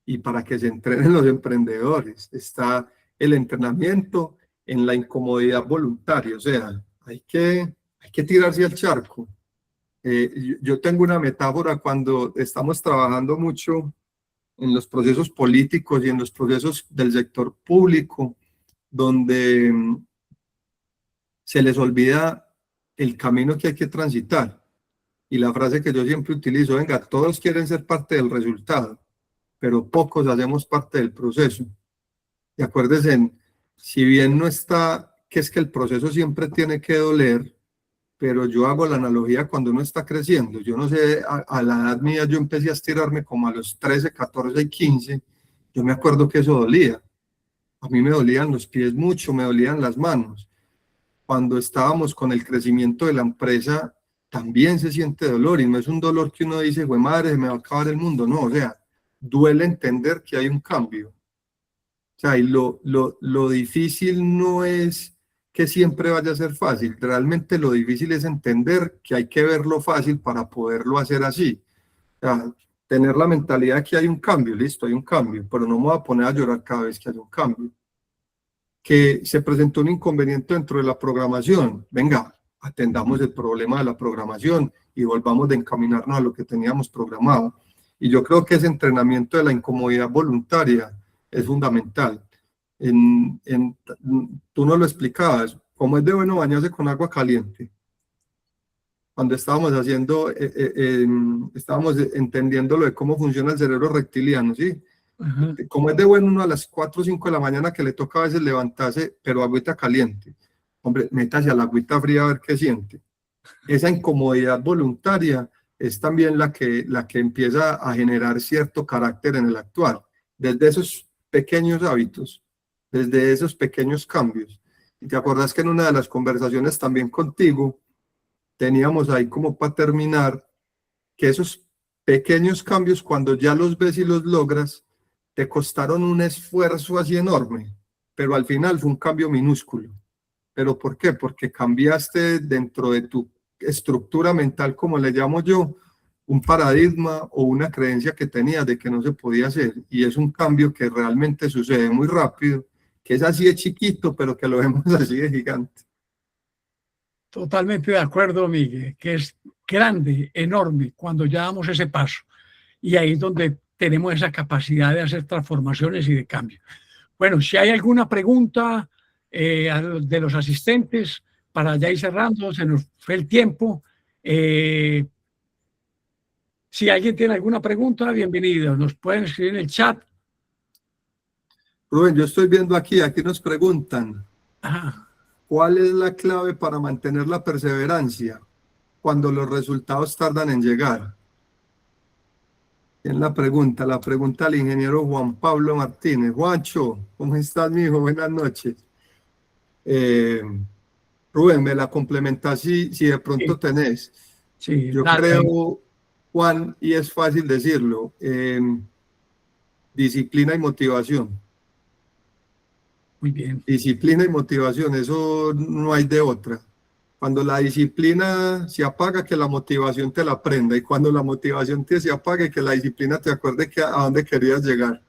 y para que se entrenen los emprendedores, está el entrenamiento en la incomodidad voluntaria, o sea, hay que tirarse al charco. Yo tengo una metáfora cuando estamos trabajando mucho en los procesos políticos y en los procesos del sector público, donde se les olvida el camino que hay que transitar. Y la frase que yo siempre utilizo, venga, todos quieren ser parte del resultado, pero pocos hacemos parte del proceso. Y acuérdense, si bien no está, que es que el proceso siempre tiene que doler, pero yo hago la analogía cuando uno está creciendo. Yo no sé, a la edad mía yo empecé a estirarme como a los 13, 14 y 15. Yo me acuerdo que eso dolía. A mí me dolían los pies mucho, me dolían las manos. Cuando estábamos con el crecimiento de la empresa, también se siente dolor y no es un dolor que uno dice, güey madre, me va a acabar el mundo. No, o sea, duele entender que hay un cambio. O sea, y lo difícil no es que siempre vaya a ser fácil, realmente lo difícil es entender que hay que verlo fácil para poderlo hacer así. O sea, tener la mentalidad de que hay un cambio, listo, hay un cambio, pero no me voy a poner a llorar cada vez que hay un cambio. Que se presentó un inconveniente dentro de la programación, venga, atendamos el problema de la programación y volvamos de encaminarnos a lo que teníamos programado. Y yo creo que ese entrenamiento de la incomodidad voluntaria es fundamental. Tú nos lo explicabas, cómo es de bueno bañarse con agua caliente. Cuando estábamos estábamos entendiendo lo de cómo funciona el cerebro reptiliano, ¿sí? Ajá. Como es de bueno uno a las 4 o 5 de la mañana que le toca a veces levantarse, pero agüita caliente. Hombre, métase a la agüita fría a ver qué siente. Esa incomodidad voluntaria es también la que empieza a generar cierto carácter en el actuar, desde esos pequeños hábitos, desde esos pequeños cambios. Y te acordás que en una de las conversaciones también contigo, teníamos ahí como para terminar, que esos pequeños cambios, cuando ya los ves y los logras, te costaron un esfuerzo así enorme, pero al final fue un cambio minúsculo. ¿Pero por qué? Porque cambiaste dentro de tu estructura mental, como le llamo yo, un paradigma o una creencia que tenías de que no se podía hacer. Y es un cambio que realmente sucede muy rápido, que es así de chiquito, pero que lo vemos así de gigante. Totalmente de acuerdo, Miguel, que es grande, enorme, cuando ya damos ese paso. Y ahí es donde tenemos esa capacidad de hacer transformaciones y de cambio. Bueno, si hay alguna pregunta de los asistentes, para ya ir cerrando, se nos fue el tiempo. Si alguien tiene alguna pregunta, bienvenido. Nos pueden escribir en el chat. Rubén, yo estoy viendo aquí nos preguntan, Ajá. ¿cuál es la clave para mantener la perseverancia? cuando los resultados tardan en llegar. ¿Quién la pregunta? La pregunta al ingeniero Juan Pablo Martínez. Juancho, ¿cómo estás, mijo? Buenas noches. Rubén, me la complementas si de pronto Sí, tenés. sí, Yo dale. creo, Juan, y es fácil decirlo, disciplina y motivación. Muy bien. Disciplina y motivación, eso no hay de otra. Cuando la disciplina se apaga, que la motivación te la prenda, y cuando la motivación te se apague, que la disciplina te acuerde que a dónde querías llegar.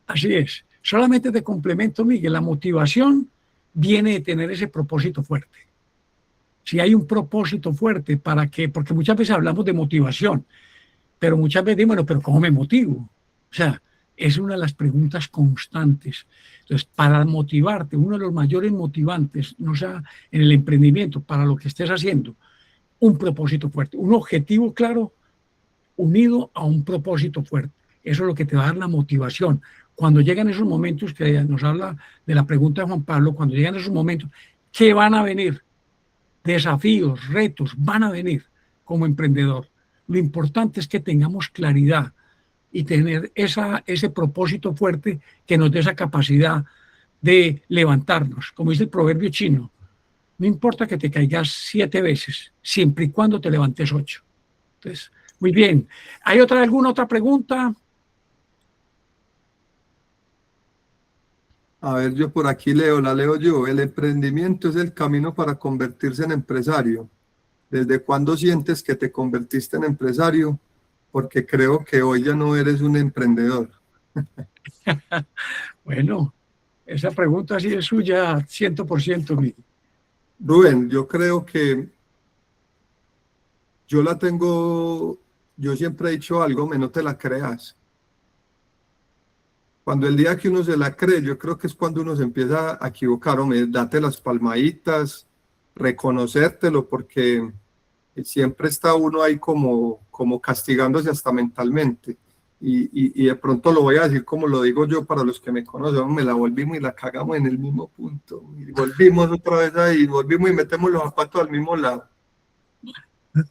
Así es. Solamente te complemento, Miguel, la motivación viene de tener ese propósito fuerte. Si hay un propósito fuerte, ¿para qué? Porque muchas veces hablamos de motivación, pero muchas veces, bueno, pero ¿cómo me motivo? O sea, es una de las preguntas constantes. Entonces, para motivarte, uno de los mayores motivantes, no sea en el emprendimiento, para lo que estés haciendo, un propósito fuerte, un objetivo claro unido a un propósito fuerte. Eso es lo que te va a dar la motivación. Cuando llegan esos momentos que nos habla de la pregunta de Juan Pablo, cuando llegan esos momentos, ¿qué van a venir? Desafíos, retos, van a venir como emprendedor. Lo importante es que tengamos claridad y tener ese propósito fuerte que nos dé esa capacidad de levantarnos. Como dice el proverbio chino, no importa que te caigas 7 veces, siempre y cuando te levantes 8. Entonces, muy bien. ¿Hay alguna otra pregunta? A ver, yo por aquí la leo yo. El emprendimiento es el camino para convertirse en empresario. ¿Desde cuándo sientes que te convertiste en empresario? Porque creo que hoy ya no eres un emprendedor. Bueno, esa pregunta sí es suya 100%, Miguel. Rubén, yo creo que yo la tengo, yo siempre he dicho algo, me no te la creas. Cuando el día que uno se la cree, yo creo que es cuando uno se empieza a equivocar, hombre, date las palmaditas, reconocértelo, porque siempre está uno ahí como castigándose hasta mentalmente. Y de pronto lo voy a decir como lo digo yo para los que me conocen, me la volvimos y la cagamos en el mismo punto. Y volvimos otra vez ahí, volvimos y metemos los zapatos al mismo lado.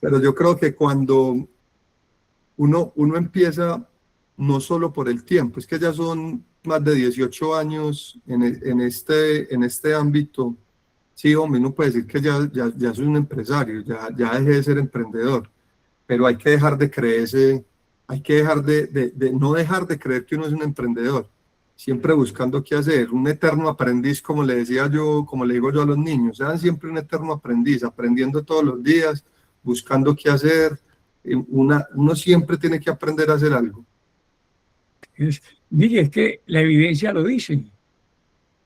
Pero yo creo que cuando uno empieza, no solo por el tiempo, es que ya son más de 18 años en este ámbito. Sí, hombre, uno puede decir que ya soy un empresario, ya dejé de ser emprendedor, pero hay que dejar de creerse, hay que dejar no dejar de creer que uno es un emprendedor, siempre buscando qué hacer, un eterno aprendiz, como le decía yo, como le digo yo a los niños, sean siempre un eterno aprendiz, aprendiendo todos los días, buscando qué hacer. Uno siempre tiene que aprender a hacer algo. Miguel, es que la evidencia lo dice.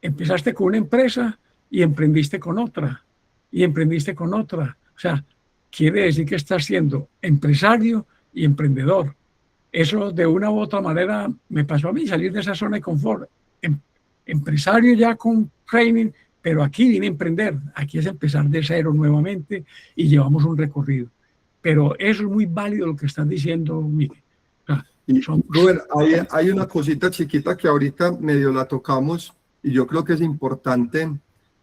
Empezaste con una empresa y emprendiste con otra, y emprendiste con otra. O sea, quiere decir que estás siendo empresario y emprendedor. Eso de una u otra manera me pasó a mí, salir de esa zona de confort. Empresario ya con training, pero aquí vine a emprender. Aquí es empezar de cero nuevamente y llevamos un recorrido. Pero eso es muy válido lo que estás diciendo, Miguel. O sea, Y somos... Rubén, hay una cosita chiquita que ahorita medio la tocamos y yo creo que es importante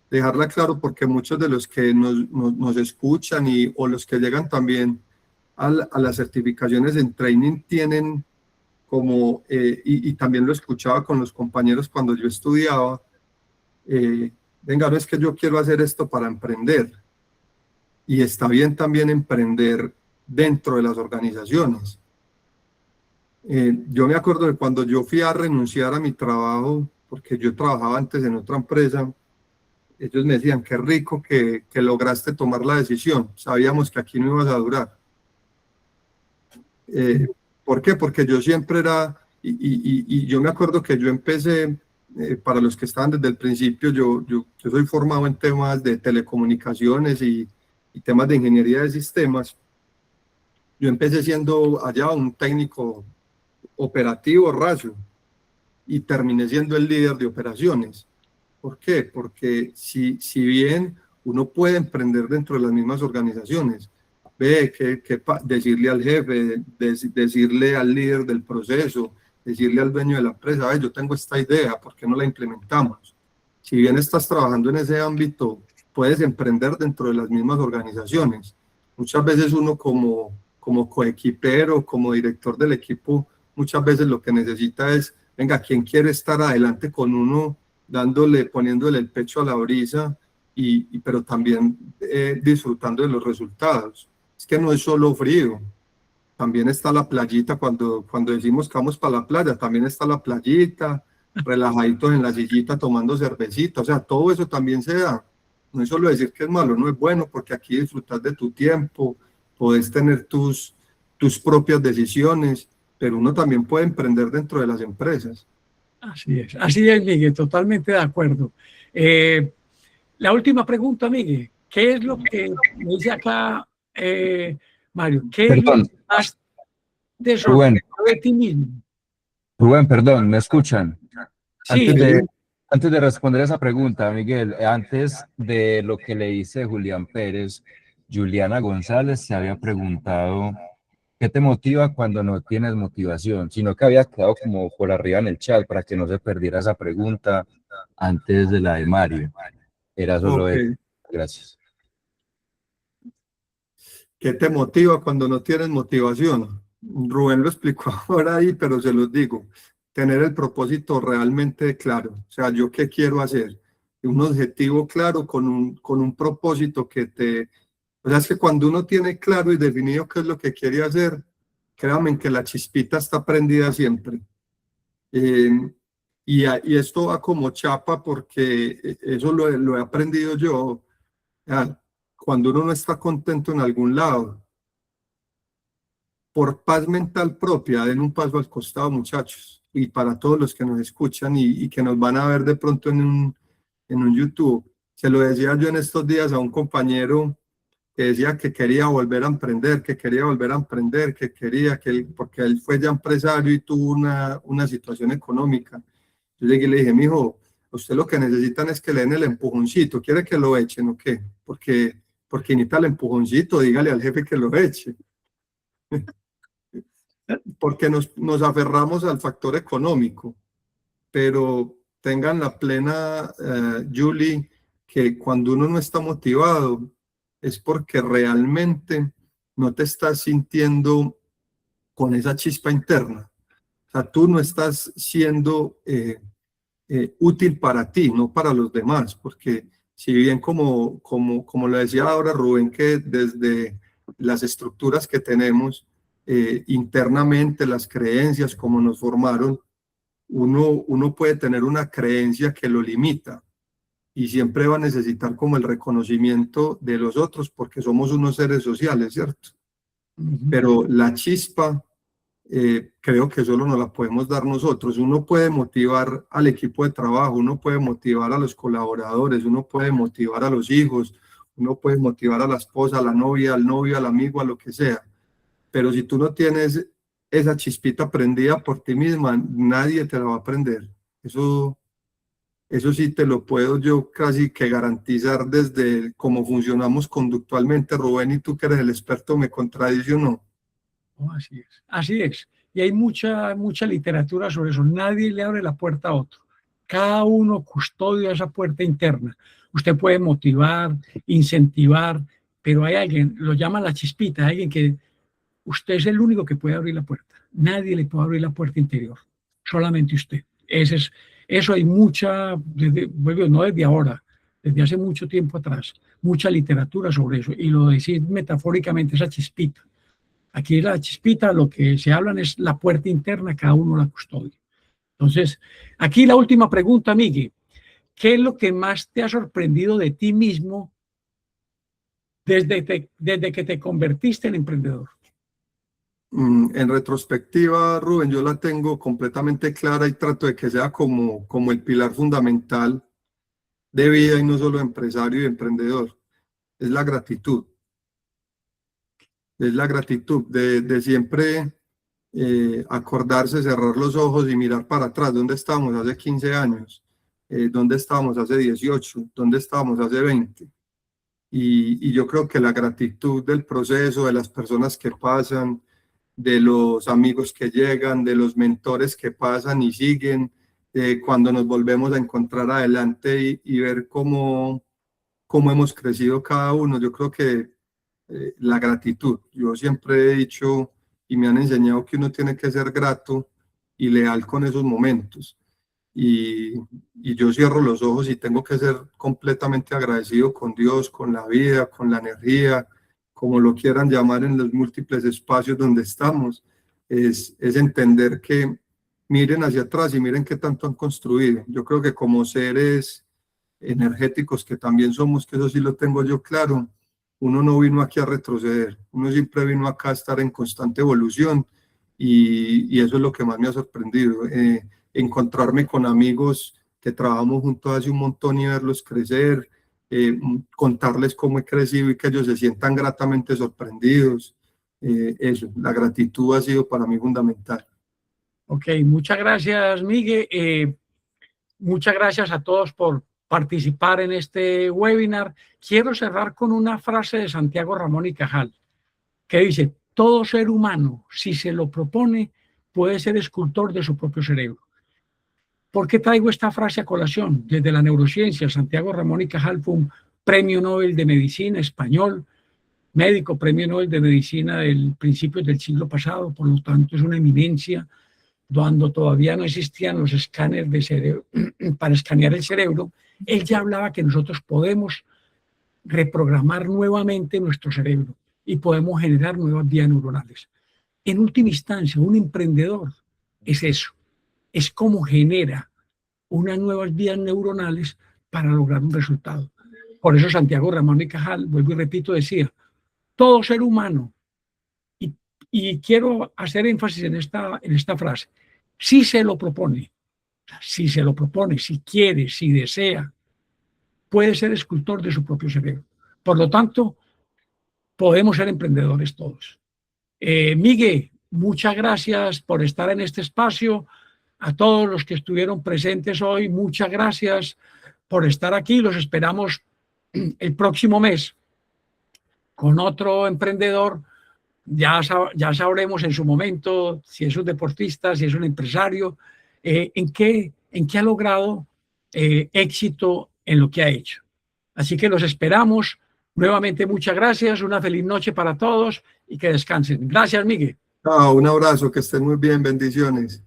dejarla claro porque muchos de los que nos escuchan o los que llegan también a las certificaciones en training tienen como, y también lo escuchaba con los compañeros cuando yo estudiaba, venga, no es que yo quiero hacer esto para emprender. Y está bien también emprender dentro de las organizaciones. Yo me acuerdo de cuando yo fui a renunciar a mi trabajo, porque yo trabajaba antes en otra empresa, ellos me decían, qué rico que lograste tomar la decisión, sabíamos que aquí no ibas a durar. ¿Por qué? Porque yo siempre era, y yo me acuerdo que yo empecé, para los que estaban desde el principio, yo soy formado en temas de telecomunicaciones y temas de ingeniería de sistemas. Yo empecé siendo allá un técnico operativo raso y terminé siendo el líder de operaciones. ¿Por qué? Porque si bien uno puede emprender dentro de las mismas organizaciones, ve que decirle al jefe, decirle al líder del proceso, decirle al dueño de la empresa, "Ay, yo tengo esta idea, ¿por qué no la implementamos?". Si bien estás trabajando en ese ámbito, puedes emprender dentro de las mismas organizaciones. Muchas veces uno como coequipero, como director del equipo, muchas veces lo que necesita es, venga, ¿quién quiere estar adelante con uno, poniéndole el pecho a la brisa, pero también disfrutando de los resultados? Es que no es solo frío, también está la playita, cuando decimos que vamos para la playa, también está la playita, relajaditos en la sillita tomando cervecita, o sea, todo eso también se da. No es solo decir que es malo, no es bueno, porque aquí disfrutas de tu tiempo, puedes tener tus propias decisiones, pero uno también puede emprender dentro de las empresas. Así es, Miguel, totalmente de acuerdo. La última pregunta, Miguel, ¿qué es lo que me dice acá Mario? ¿Qué es lo Perdón, que más te Rubén, sorprendió de ti mismo? Rubén, perdón, ¿me escuchan? Sí, Antes Sí, de, antes de responder esa pregunta, Miguel, antes de lo que le hice Julián Pérez, Juliana González se había preguntado, ¿qué te motiva cuando no tienes motivación? Sino que había quedado como por arriba en el chat para que no se perdiera esa pregunta antes de la de Mario. Era solo ok. eso. Gracias. ¿Qué te motiva cuando no tienes motivación? Rubén lo explicó ahora ahí, pero se los digo. Tener el propósito realmente claro. O sea, ¿yo qué quiero hacer? Un objetivo claro con un propósito que te... O sea, es que cuando uno tiene claro y definido qué es lo que quiere hacer, créanme que la chispita está prendida siempre. Eh, y esto va como chapa porque eso lo he aprendido yo. Ya, cuando uno no está contento en algún lado, por paz mental propia, den un paso al costado, muchachos. Y para todos los que nos escuchan y que nos van a ver de pronto en un YouTube, se lo decía yo en estos días a un compañero que decía que quería volver a emprender, que quería volver a emprender, porque él fue ya empresario y tuvo una situación económica. Yo llegué y le dije, mijo, usted lo que necesitan es que le den el empujoncito, ¿quiere que lo echen o qué? Porque necesita el empujoncito, dígale al jefe que lo eche. Porque nos aferramos al factor económico, pero tengan la plena, Julie, que cuando uno no está motivado es porque realmente no te estás sintiendo con esa chispa interna. O sea, tú no estás siendo útil para ti, no para los demás, porque si bien como lo decía ahora Rubén, que desde las estructuras que tenemos internamente, las creencias, como nos formaron, uno puede tener una creencia que lo limita y siempre va a necesitar como el reconocimiento de los otros porque somos unos seres sociales, ¿cierto? Pero la chispa creo que solo nos la podemos dar nosotros. Uno puede motivar al equipo de trabajo, uno puede motivar a los colaboradores, uno puede motivar a los hijos, uno puede motivar a la esposa, a la novia, al novio, al amigo, a lo que sea. Pero si tú no tienes esa chispita prendida por ti misma, nadie te la va a prender. Eso sí te lo puedo yo casi que garantizar desde cómo funcionamos conductualmente. Rubén, y tú que eres el experto, me contradices o no. Oh, así es, así es. Y hay mucha literatura sobre eso. Nadie le abre la puerta a otro. Cada uno custodia esa puerta interna. Usted puede motivar, incentivar, pero hay alguien, lo llaman la chispita, alguien que usted es el único que puede abrir la puerta. Nadie le puede abrir la puerta interior, solamente usted. Eso hay bueno, no desde ahora, desde hace mucho tiempo atrás, mucha literatura sobre eso. Y lo decís metafóricamente, esa chispita. Aquí la chispita, lo que se hablan es la puerta interna, cada uno la custodia. Entonces, aquí la última pregunta, Miguel. ¿Qué es lo que más te ha sorprendido de ti mismo desde que te convertiste en emprendedor? En retrospectiva, Rubén, yo la tengo completamente clara y trato de que sea como el pilar fundamental de vida y no solo empresario y emprendedor. Es la gratitud. Es la gratitud de siempre acordarse, cerrar los ojos y mirar para atrás. ¿Dónde estábamos hace 15 años? ¿Dónde estábamos hace 18? ¿Dónde estábamos hace 20? Y yo creo que la gratitud del proceso, de las personas que pasan, de los amigos que llegan, de los mentores que pasan y siguen, cuando nos volvemos a encontrar adelante y ver cómo hemos crecido cada uno. Yo creo que la gratitud. Yo siempre he dicho y me han enseñado que uno tiene que ser grato y leal con esos momentos. Y yo cierro los ojos y tengo que ser completamente agradecido con Dios, con la vida, con la energía, como lo quieran llamar en los múltiples espacios donde estamos. Es entender que miren hacia atrás y miren qué tanto han construido. Yo creo que como seres energéticos que también somos, que eso sí lo tengo yo claro, uno no vino aquí a retroceder, uno siempre vino acá a estar en constante evolución y eso es lo que más me ha sorprendido, encontrarme con amigos que trabajamos juntos hace un montón y verlos crecer, contarles cómo he crecido y que ellos se sientan gratamente sorprendidos. Eso, la gratitud ha sido para mí fundamental. Ok, muchas gracias, Miguel. Muchas gracias a todos por participar en este webinar. Quiero cerrar con una frase de Santiago Ramón y Cajal, que dice: todo ser humano, si se lo propone, puede ser escultor de su propio cerebro. ¿Por qué traigo esta frase a colación? Desde la neurociencia, Santiago Ramón y Cajal fue un premio Nobel de Medicina español, médico, premio Nobel de Medicina del principio del siglo pasado, por lo tanto es una eminencia. Cuando todavía no existían los escáneres de cerebro para escanear el cerebro, él ya hablaba que nosotros podemos reprogramar nuevamente nuestro cerebro y podemos generar nuevas vías neuronales. En última instancia, un emprendedor es eso, es cómo genera unas nuevas vías neuronales para lograr un resultado. Por eso Santiago Ramón y Cajal, vuelvo y repito, decía: todo ser humano, y quiero hacer énfasis en esta frase, si se lo propone, si quiere, si desea, puede ser escultor de su propio cerebro. Por lo tanto, podemos ser emprendedores todos. Miguel, muchas gracias por estar en este espacio. A todos los que estuvieron presentes hoy, muchas gracias por estar aquí. Los esperamos el próximo mes con otro emprendedor. Ya sabremos en su momento si es un deportista, si es un empresario, en qué ha logrado éxito en lo que ha hecho. Así que los esperamos. Nuevamente, muchas gracias. Una feliz noche para todos y que descansen. Gracias, Miguel. Un abrazo, que estén muy bien. Bendiciones.